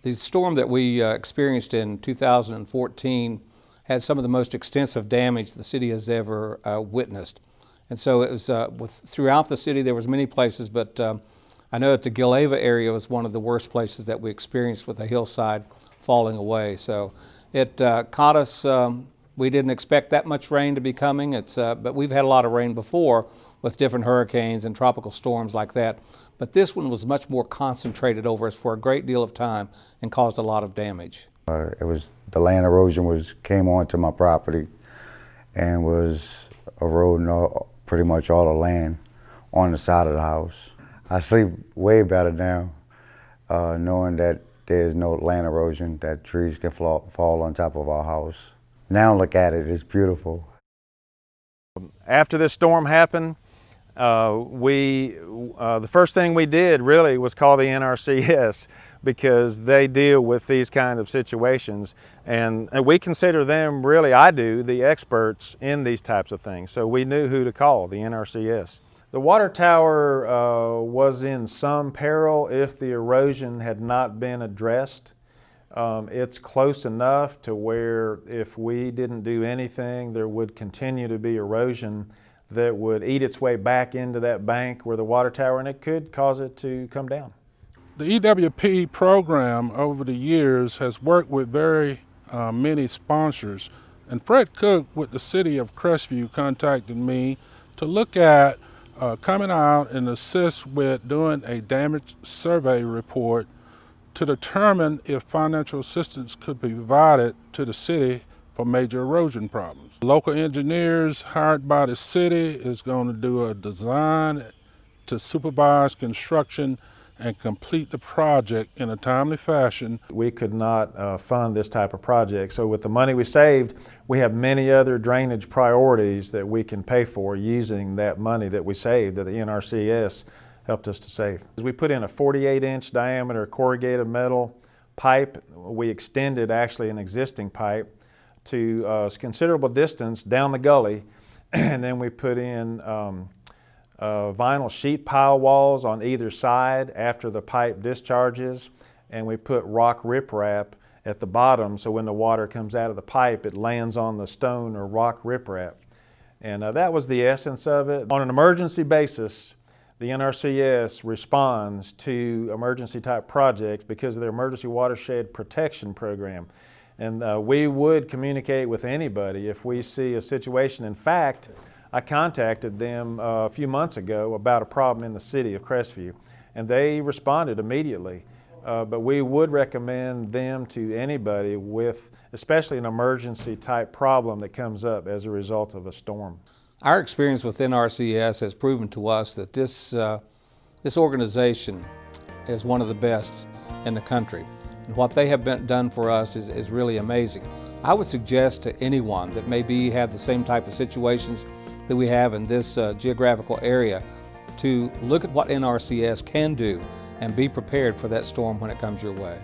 The storm that we experienced in 2014 had some of the most extensive damage the city has ever witnessed. And so it was throughout the city. There was many places, but I know that the Gila area was one of the worst places that we experienced, with the hillside falling away. So it caught us. We didn't expect that much rain to be coming. But we've had a lot of rain before with different hurricanes and tropical storms like that. But this one was much more concentrated over us for a great deal of time and caused a lot of damage. The land erosion came onto my property and was eroding pretty much all the land on the side of the house. I sleep way better now, knowing that there's no land erosion, that trees can fall on top of our house. Now look at it, it's beautiful. After this storm happened, the first thing we did really was call the NRCS, because they deal with these kind of situations, and we consider them, really I do, the experts in these types of things. So we knew who to call, the NRCS. The water tower was in some peril if the erosion had not been addressed. It's close enough to where if we didn't do anything, there would continue to be erosion that would eat its way back into that bank where the water tower, and it could cause it to come down. The EWP program over the years has worked with very many sponsors, and Fred Cook with the city of Crestview contacted me to look at coming out and assist with doing a damage survey report to determine if financial assistance could be provided to the city for major erosion problems. Local engineers hired by the city is going to do a design to supervise construction and complete the project in a timely fashion. We could not fund this type of project, so with the money we saved, we have many other drainage priorities that we can pay for using that money that we saved, that the NRCS helped us to save. We put in a 48-inch diameter corrugated metal pipe. We extended actually an existing pipe to a considerable distance down the gully, and then we put in vinyl sheet pile walls on either side after the pipe discharges, and we put rock riprap at the bottom, so when the water comes out of the pipe, it lands on the stone or rock riprap. And that was the essence of it. On an emergency basis, the NRCS responds to emergency type projects because of their emergency watershed protection program. And we would communicate with anybody if we see a situation. In fact, I contacted them a few months ago about a problem in the city of Crestview, and they responded immediately. But we would recommend them to anybody with especially an emergency type problem that comes up as a result of a storm. Our experience with NRCS has proven to us that this organization is one of the best in the country. And what they have done for us is really amazing. I would suggest to anyone that maybe have the same type of situations that we have in this geographical area to look at what NRCS can do and be prepared for that storm when it comes your way.